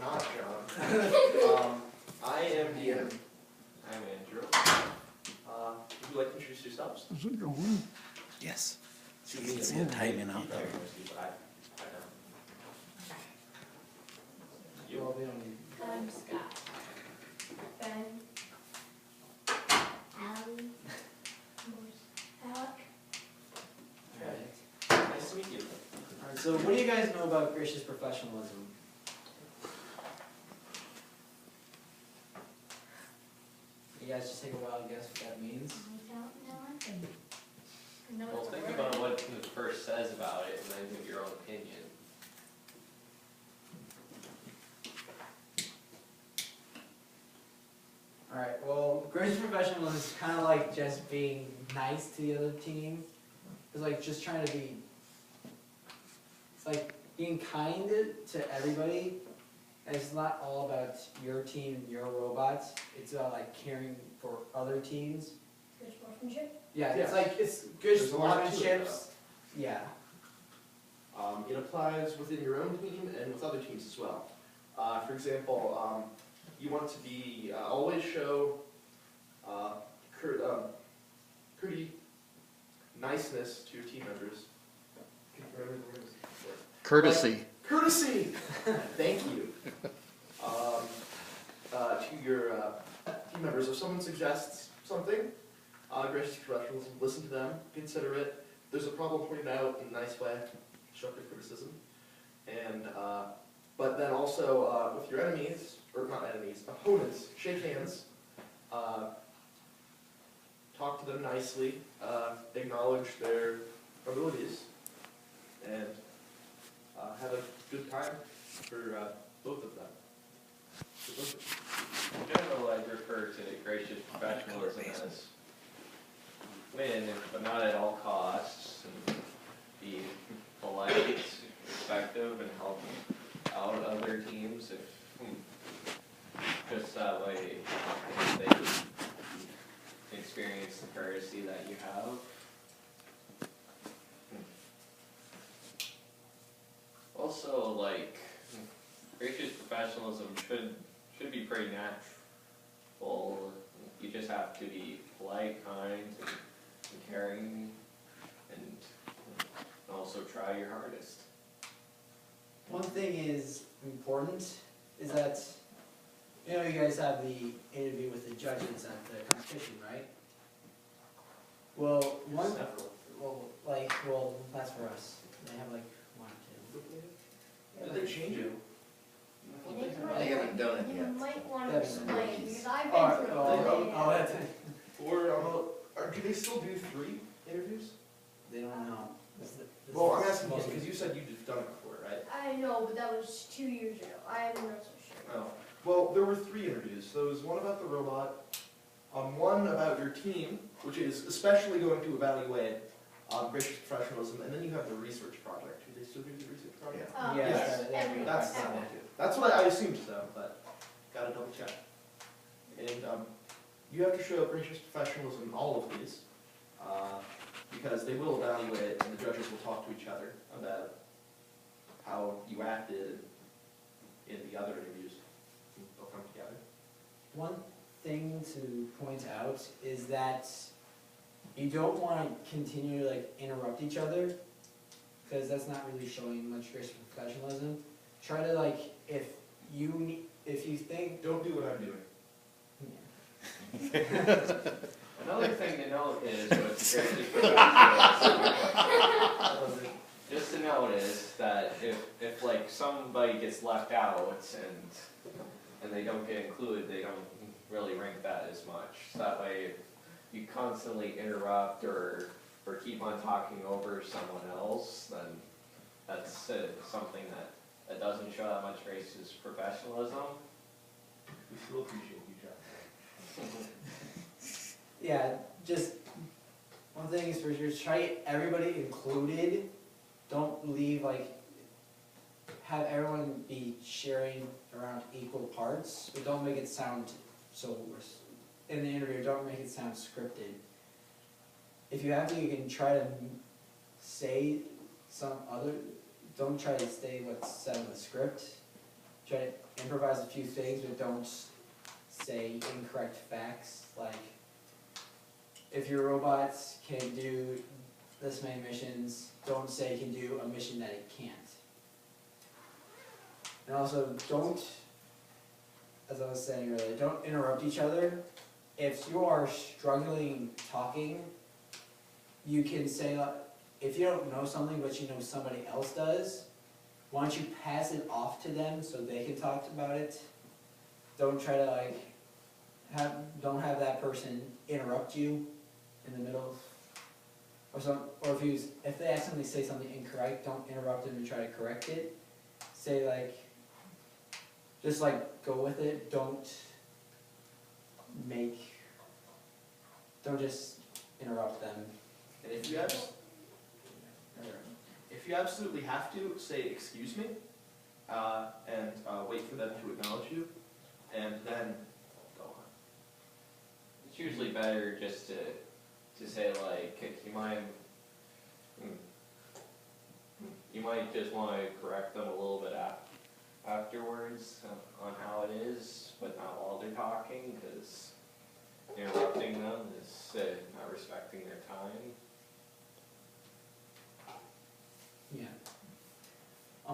not John. I am Ian. I'm Andrew. Would you like to introduce yourselves? Is it going? Yes. So You can see it timing out there. You. I'm Scott. Ben. Allie. Alec. Alright. Nice to meet you. Alright, so what do you guys know about gracious professionalism? You guys just take a while to guess what that means? I don't know anything. I know Well, it's a think word. about what the verse says about it, and then give your own opinion. Alright, well, gracious professionalism is kind of like just being nice to the other team. It's like just trying to be, it's like being kind to everybody. And it's not all about your team and your robots. It's about like caring for other teams. Good sportsmanship. Yeah, Yeah. it's like, it's good There's a lot to it, sportsmanships. Yeah. It applies within your own team and with other teams as well. For example, you want to be always show courtesy, niceness to your team members. Can you remember the words? Courtesy. Courtesy. Thank you. To your team members, if someone suggests something, gracious professionalism, listen to them, consider it. If there's a problem, point it out in a nice way, constructive criticism, and but then also with your enemies, or not enemies, opponents, shake hands, talk to them nicely, acknowledge their abilities, and have a good time for both of them. In general, I'd refer to gracious professionalism as win, but not at all costs, and be polite, respectful, and help out other teams if just that way they can experience the courtesy that you have. Also, like, gracious professionalism should be pretty natural. You just have to be polite, kind, and caring, and also try your hardest. One thing is important is that, you know, you guys have the interview with the judges at the competition, right? Well, that's for us. They have like 1 or 2. Did they change it? They haven't done it You might want to That'd be explain, nice. because I've been Oh, through oh, it. that's it. Or do they still do 3 interviews? They don't know. Well, I'm asking you because you said you've done it before, right? I know, but that was 2 years ago. I am not so sure. Oh. Well, there were 3 interviews. So there was one about the robot, one about your team, which is especially going to evaluate gracious professionalism, and then you have the research project. Do they still do the research project? Yes, yeah, every- That's every- that one too. That's what I assumed so, but gotta double check. And you have to show gracious professionalism in all of these, because they will evaluate it, and the judges will talk to each other about how you acted in the other interviews. They'll come together. One thing to point out is that you don't want to continue to like interrupt each other, because that's not really showing much gracious professionalism. Try to like, if you think, Don't do what I'm doing. Another thing to note is with gracious professionalism, just to note is that if like somebody gets left out and they don't get included, they don't really rank that as much. So that way, if you constantly interrupt or keep on talking over someone else, then that's something that doesn't show that much gracious professionalism. We still appreciate you, Jeff. yeah, just one thing is for sure, try everybody included. Don't leave like, have everyone be sharing around equal parts, but don't make it sound so, in the interview, don't make it sound scripted. If you have to, you can try to say some other, don't try to say what's said in the script, try to improvise a few things, but don't say incorrect facts. Like, if your robots can do this many missions, don't say it can do a mission that it can't. And also, don't, as I was saying earlier, don't interrupt each other. If you are struggling talking, you can say, if you don't know something but you know somebody else does, why don't you pass it off to them so they can talk about it? Don't try to don't have that person interrupt you in the middle of, or if they accidentally say something incorrect, don't interrupt them and try to correct it. Say just go with it. Don't just interrupt them. And if you absolutely have to, say excuse me, and wait for them to acknowledge you, and then go on. It's usually better just to say you might just want to correct them a little bit afterwards on how it is, but not while they're talking, because interrupting them is not respecting their time. Yeah. I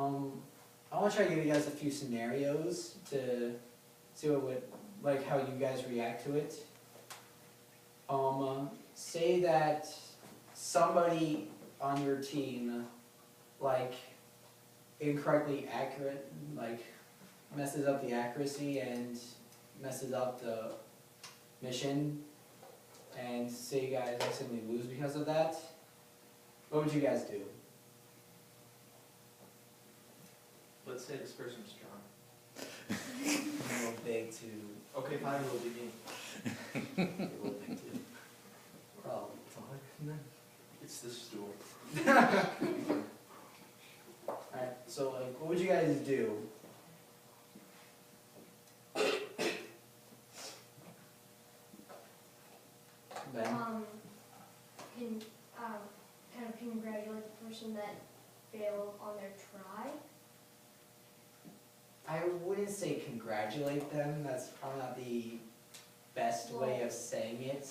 want to try to give you guys a few scenarios to see how you guys react to it. Say that somebody on your team, incorrectly accurate, messes up the accuracy and messes up the mission, and say you guys accidentally lose because of that. What would you guys do? Let's say this person's John. A little big to. Okay, fine, we'll begin. A little big to. Well, It's this stool. alright, so what would you guys do? Ben? Kind of congratulate the person that failed on their try. I wouldn't say congratulate them, that's probably not the best way of saying it.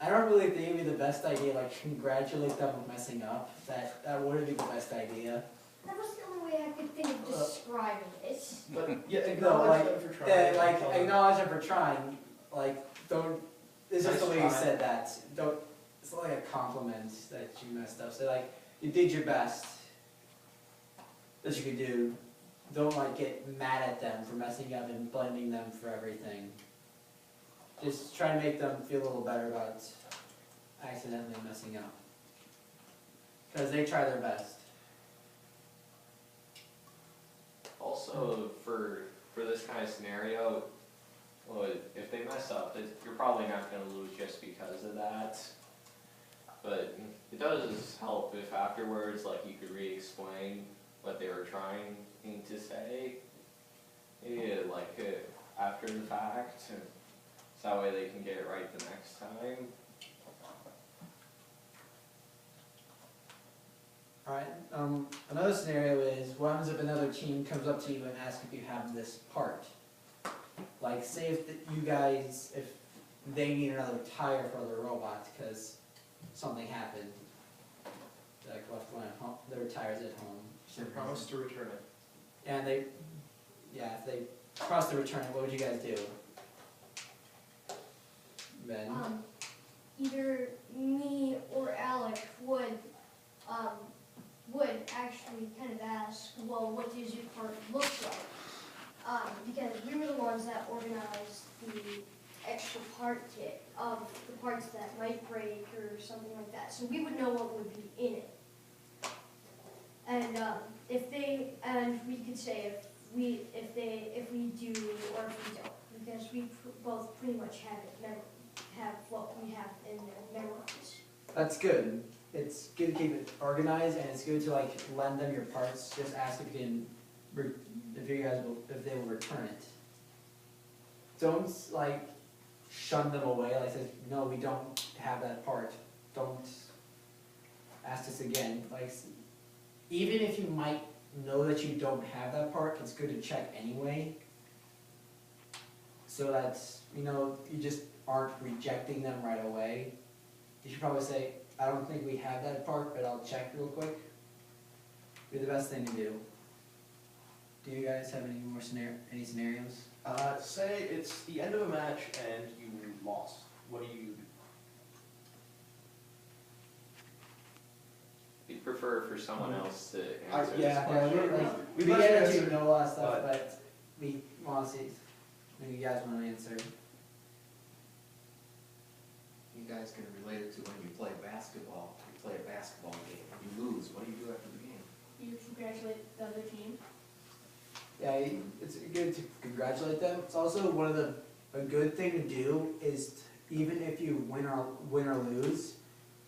I don't really think it would be the best idea, congratulate them on messing up. That wouldn't be the best idea. That was the only way I could think of describing it. But yeah, No, acknowledge them for trying. Tell them- acknowledge them for trying, don't, it's just the way you Nice try. said that, don't, it's not a compliment that you messed up, so you did your best that you could do. Don't get mad at them for messing up and blaming them for everything. Just try to make them feel a little better about accidentally messing up. Because they try their best. Also, for this kind of scenario, well, if they mess up, you're probably not going to lose just because of that. But it does help if afterwards, you could re-explain what they were trying to say, after the fact, so that way they can get it right the next time. Alright, another scenario is, what happens if another team comes up to you and asks if you have this part? Say if if they need another tire for their robot because something happened, left one at home, their tire's at home. They promise to return it. And if they promise to return it, what would you guys do? Ben? Either me or Alec would actually kind of ask, well, what does your part look like? Because we were the ones that organized the extra part kit of the parts that might break or something like that. So we would know what would be in it. And we could say if we do or if we don't, because we both pretty much have what we have in there memorized. That's good. It's good to keep it organized, and it's good to lend them your parts. Just ask if you can, if they will return it. Don't shun them away. Say, no, we don't have that part. Don't ask us again. Even if you might know that you don't have that part, it's good to check anyway. So that, you just aren't rejecting them right away. You should probably say, I don't think we have that part, but I'll check real quick. Be the best thing to do. Do you guys have any more any scenarios? Say it's the end of a match and you lost. What do you do? We'd prefer for someone else to I- answer this Yeah, question. We we let get you into answer, know a lot of stuff, but- but we want to see, maybe you guys want to answer. You guys can relate it to when you play basketball. You play a basketball game, you lose, what do you do after the game? You congratulate the other team. Yeah, it's good to congratulate them. It's also a good thing to do is even if you win or lose,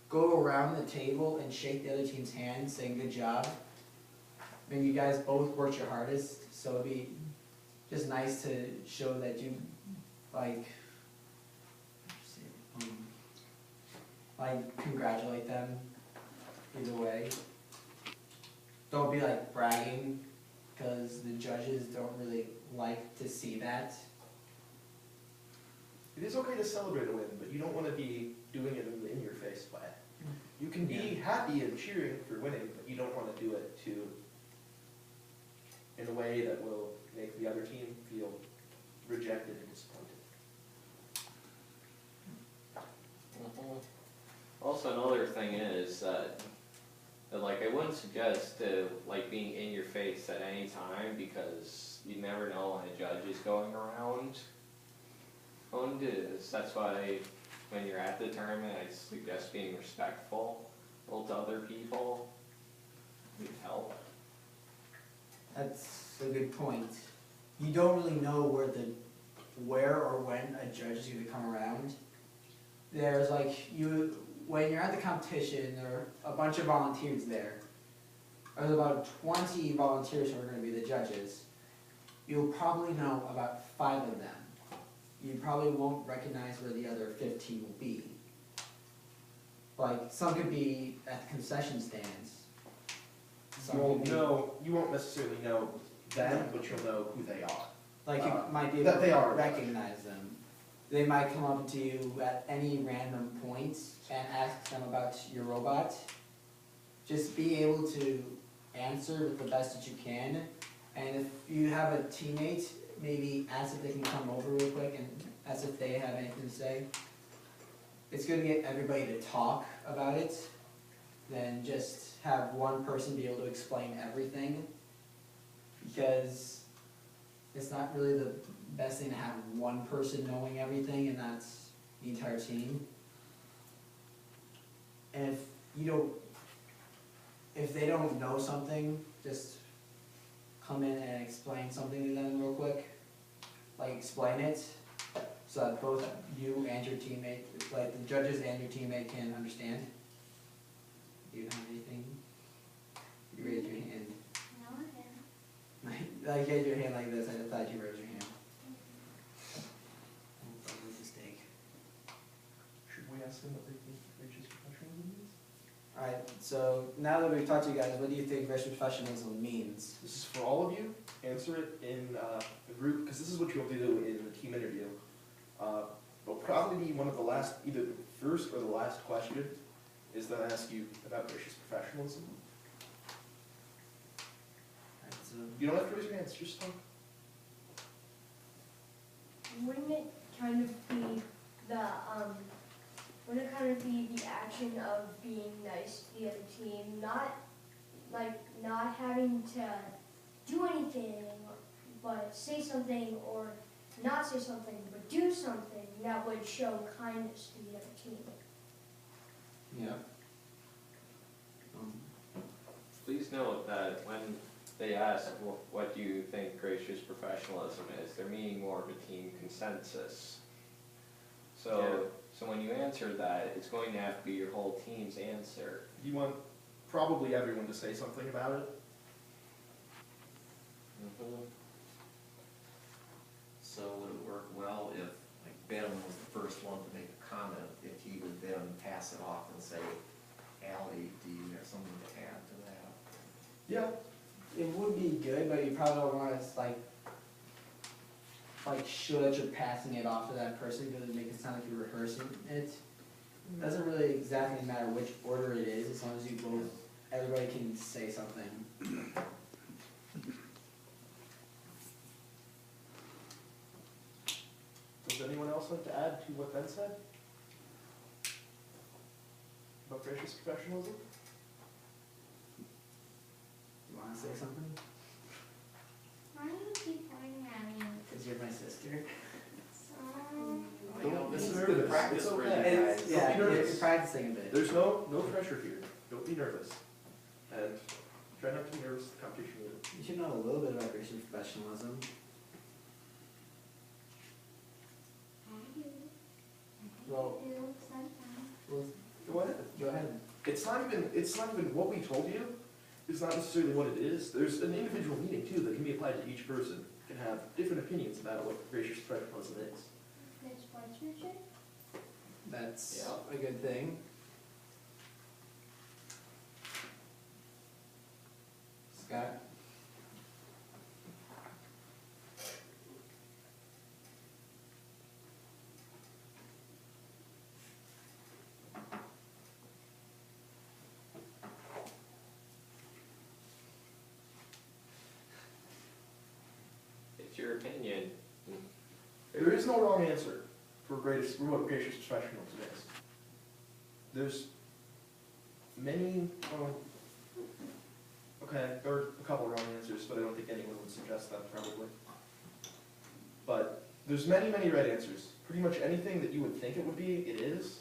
go around the table and shake the other team's hand, saying good job. I mean, you guys both worked your hardest, so it'd be just nice to show that you congratulate them either way. Don't be bragging, because the judges don't really like to see that. It is okay to celebrate a win, but you don't want to be doing it in your face way. You can be happy and cheering for winning, but you don't want to do it in a way that will make the other team feel rejected and disappointed. Mhm. Also, another thing is that, I wouldn't suggest being in your face at any time, because you never know when a judge is going around. That's why when you're at the tournament, I suggest being respectful to other people. It would help. That's a good point. You don't really know where or when a judge is going to come around. There's when you're at the competition, there are a bunch of volunteers there. There's about 20 volunteers who are going to be the judges. You'll probably know about 5 of them. You probably won't recognize where the other 15 will be. Some could be at the concession stands. You won't necessarily know them, but you'll know who they are. You might be that able they to are. recognize them. They might come up to you at any random point and ask them about your robot. Just be able to answer with the best that you can. And if you have a teammate, maybe ask if they can come over real quick and ask if they have anything to say. It's good to get everybody to talk about it, than just have one person be able to explain everything. Because it's not really the best thing to have one person knowing everything, and that's the entire team. And if they don't know something, just come in and explain something to them real quick. Explain it, so that both you and your teammate, the judges and your teammate can understand. Do you have anything? You raised your hand. No, I didn't. You had your hand like this, I thought you raised your hand. Mistake. Should we ask them what they think gracious professionalism is? Alright, so now that we've talked to you guys, what do you think gracious professionalism means? This is for all of you. Answer it in a group, because this is what you'll do in the team interview. It'll probably be one of the last, either the first or the last question, is then ask you about gracious professionalism. Alright, so You don't have to raise your hands, just talk. Wouldn't it kind of be the action of being nice to the other team, not having to do anything, but say something, or not say something, but do something that would show kindness to the other team? yeah. Please note that when they ask what do you think gracious professionalism is, they're meaning more of a team consensus. So when you answer that, it's going to have to be your whole team's answer. You want probably everyone to say something about it. So would it work well if, Ben was the first one to make a comment, if he would then pass it off and say, Allie, do you have something to add to that? Yeah. It would good, but you probably don't want to like show that you're passing it off to that person because it makes it sound like you're rehearsing it. Doesn't really exactly matter which order it is, as long as you both, everybody can say something. Does anyone else like to add to what Ben said? About gracious professionalism? You want to say something? Why do you keep pointing at me? Because you're my sister. Don't This be is nervous. good practice It's for you okay. guys. Yeah, Don't be you're nervous. practicing a bit. There's no pressure here. Don't be nervous. And try not to be nervous at the competition meeting. You should know a little bit about gracious professionalism. Well, well, Go ahead. go ahead. It's not even what we told you. It's not necessarily what it is. There's an individual meaning too that can be applied to each person. Can have different opinions about what gracious professionalism is. Good sportsmanship? That's Yeah. a good thing. Scott? It's your opinion. There is no wrong answer for what gracious professionalism is. There's many, okay, there are a couple wrong answers, but I don't think anyone would suggest that probably. But there's many right answers. Pretty much anything that you would think it would be, it is.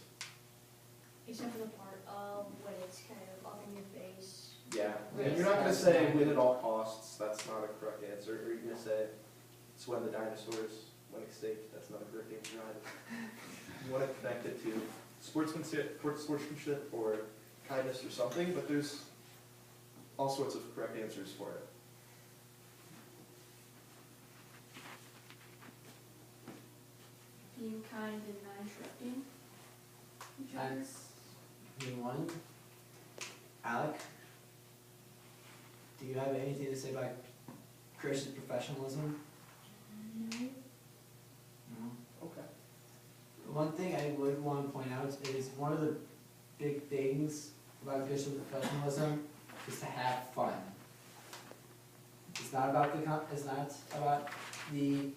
Except for the part of when it's kind of up in your face. Yeah. Yes, And you're not gonna that's say not win good. at all costs, that's not a correct answer, or you're gonna say it's when the dinosaurs went extinct, that's not a correct answer either. You wanna connect it to sportsmanship or kindness or something, but there's all sorts of correct answers for it. Being kind and not interrupting each other. That's me one. Alec? Do you have anything to say about gracious professionalism? No. Okay. One thing I would want to point out is one of the big things about gracious professionalism is to have fun. It's not about it's not about the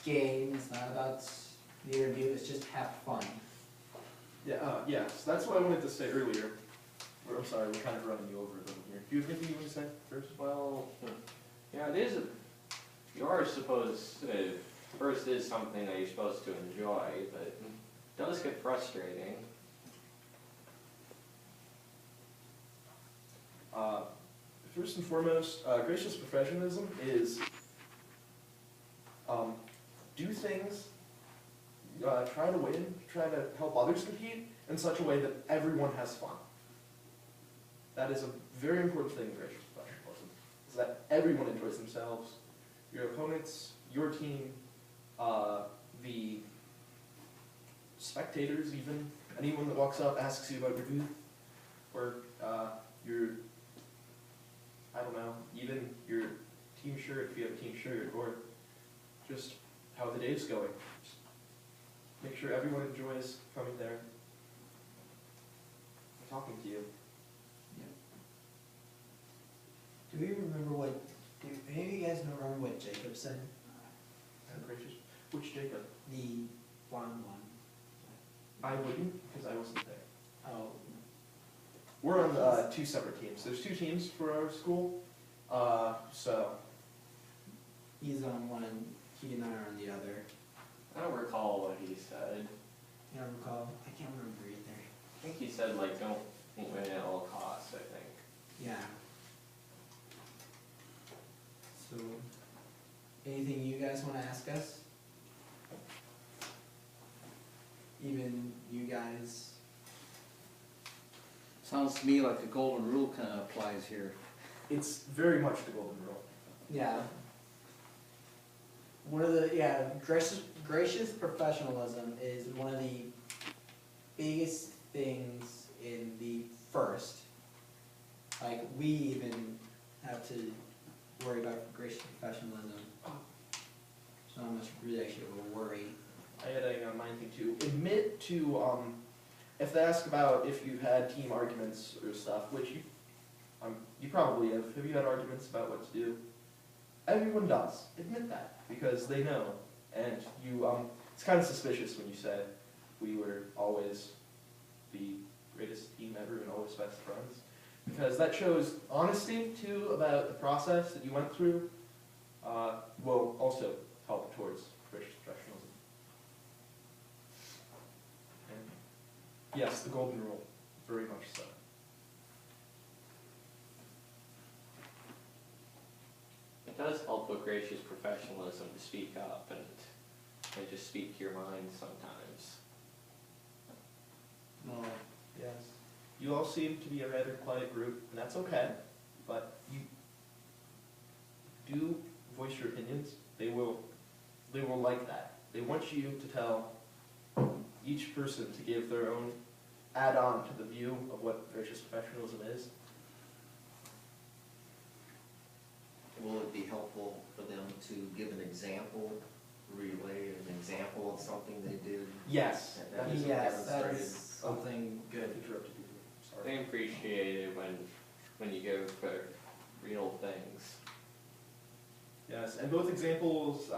game, it's not about the interview, it's just have fun. Yeah, yes, that's what I wanted to say earlier. I'm sorry, we're kind of running you over a little here. Do you have anything you want to say first? Well, yeah, it is, you are supposed, first is something that you're supposed to enjoy, but it does get frustrating. First and foremost, gracious professionalism is do things, try to win, try to help others compete in such a way that everyone has fun. That is a very important thing in gracious professionalism, is that everyone enjoys themselves, your opponents, your team, the spectators even, anyone that walks up, asks you about your booth, or your, I don't know, even your team shirt, if you have a team shirt, or just how the day's going. Just make sure everyone enjoys coming there and talking to you. Do we remember do any of you guys remember what Jacob said? And gracious. Which Jacob? The blonde one. I wouldn't, because I wasn't there. Oh, We're on two separate teams. There's two teams for our school, so he's on one, he and I are on the other. I don't recall what he said. You don't recall? I can't remember either. I think he said like don't win at all costs, I think. Yeah. So, anything you guys want to ask us? Even you guys? Sounds to me like the golden rule kind of applies here. it's very much the golden rule. Yeah. One of the, gracious professionalism is one of the biggest things in the first. Like, we even have to worry about for gracious professionalism. It's not much really actually of a worry. I had a mind thing too. Admit to, if they ask about if you've had team arguments or stuff, which you probably have. Have you had arguments about what to do? Everyone does. Admit that, because they know. And you, it's kind of suspicious when you say, we were always the greatest team ever and always best friends. Because that shows honesty too about the process that you went through. Will also help towards gracious professionalism. And yes, the golden rule, very much so. It does help with gracious professionalism to speak up and just speak your mind sometimes. Well, Yes. You all seem to be a rather quiet group, and that's okay, but you do voice your opinions. They will like that. They want you to tell each person to give their own add-on to the view of what gracious professionalism is. Will it be helpful for them to give an example, relay an example of something they did? Yes. That is yes, that demonstrated. is something good. Interrupted you. They Sorry. appreciate it when you go for real things. Yes, and both examples,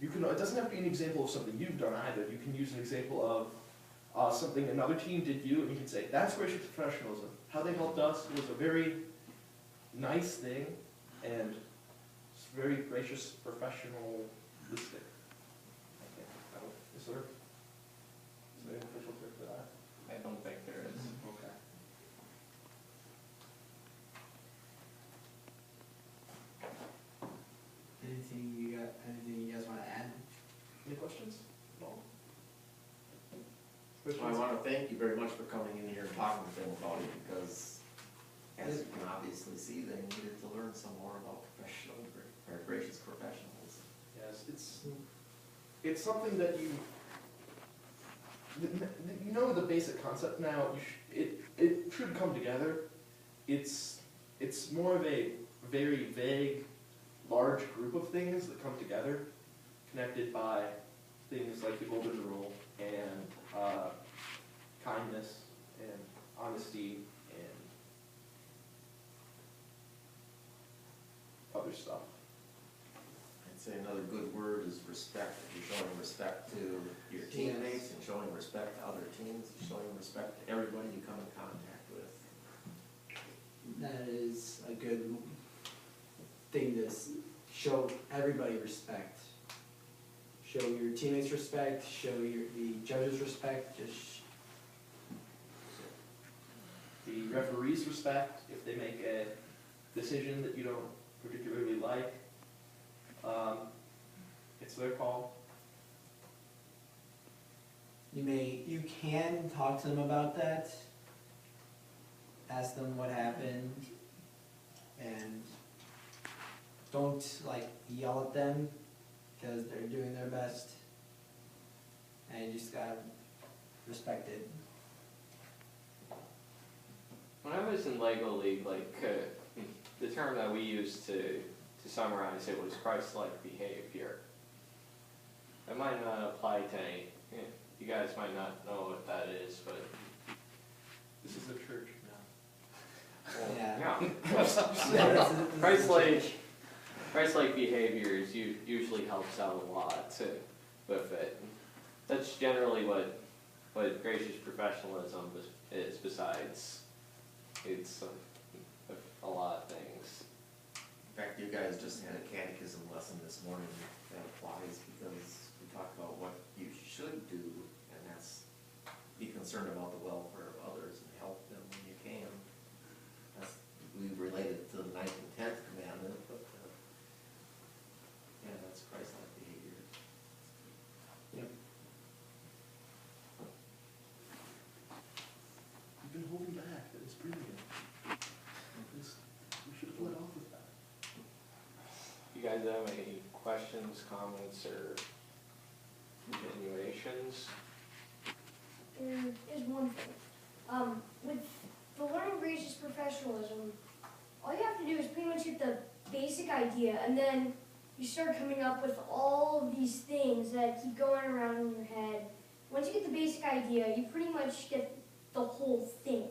it doesn't have to be an example of something you've done either. You can use an example of something another team did you, and you can say, that's gracious professionalism. How they helped us was a very nice thing, and it's very gracious, professionalistic. Is there an official term for that? I don't think there is. Okay. Anything you guys want to add? Any questions? No? Well, I want to thank you very much for coming in here and talking to them about it, because as you can obviously see, they needed to learn some more about gracious professionals. Yes, it's something that you know the basic concept now. It should come together. It's more of a very vague, large group of things that come together, connected by things like the golden rule and kindness and honesty and other stuff. I'd say another good word is respect. You're showing respect to your teammates and showing respect to other teams, showing respect to everybody you come in contact with. That is a good thing to show everybody respect. Show your teammates respect, show the judges respect, The referees respect if they make a decision that you don't particularly like. It's their call. you can talk to them about that. Ask them what happened, and don't yell at them, because they're doing their best, and you just gotta respect it. When I was in Lego League, the term that we used to summarize it was Christ-like behavior. That might not apply to any, you guys might not know what that is, but This is a church now. Yeah. Christ-like behavior usually helps out a lot with it. That's generally what gracious professionalism is, besides it's a lot of things. In fact, you guys just had a catechism lesson this morning that applies, because we talked about what you should do, and that's be concerned about the welfare of others and help them when you can. We related it to the 9th and 10th commandment, but yeah, that's Christ-like behavior. Yep. You've been holding back. That was brilliant. We should have let off with that. You guys have any questions, comments, or continuations? There is one thing. With the learning gracious professionalism, all you have to do is pretty much hit the basic idea, and then you start coming up with all of these things that keep going around in your head. Once you get the basic idea, you pretty much get the whole thing.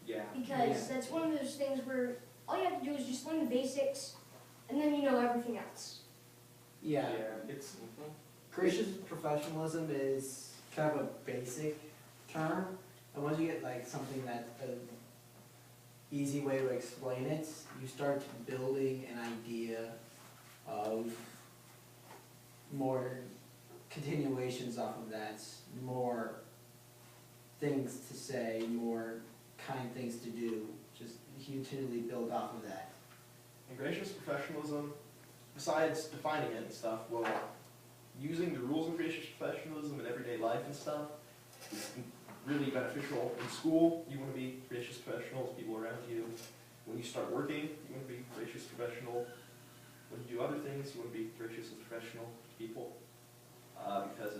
Yeah. Because that's one of those things where all you have to do is just learn the basics, and then you know everything else. Yeah, It's, gracious professionalism is kind of a basic term, and once you get like something that an easy way to explain it, you start building an idea of more continuations off of that, more things to say, more kind things to do, just continually build off of that. and gracious professionalism, besides defining it and stuff, well, using the rules of gracious professionalism in everyday life and stuff is really beneficial. In school, you want to be gracious professional to people around you. When you start working, you want to be gracious professional. When you do other things, you want to be gracious and professional to people. Because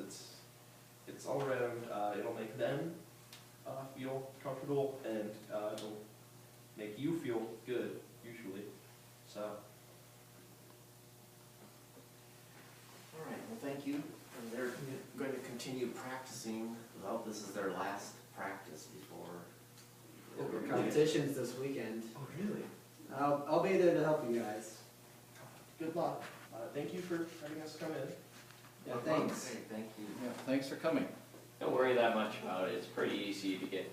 it's all around, it'll make them feel comfortable, and it'll make you feel good, usually. So, All right, well, thank you. And they're going to continue practicing. Well, this is their last practice before. Competitions this weekend. oh really? I'll be there to help you guys. Good luck. Thank you for having us come in. Yeah, thanks. Okay, thank you. Yeah, thanks for coming. Don't worry that much about it, it's pretty easy to get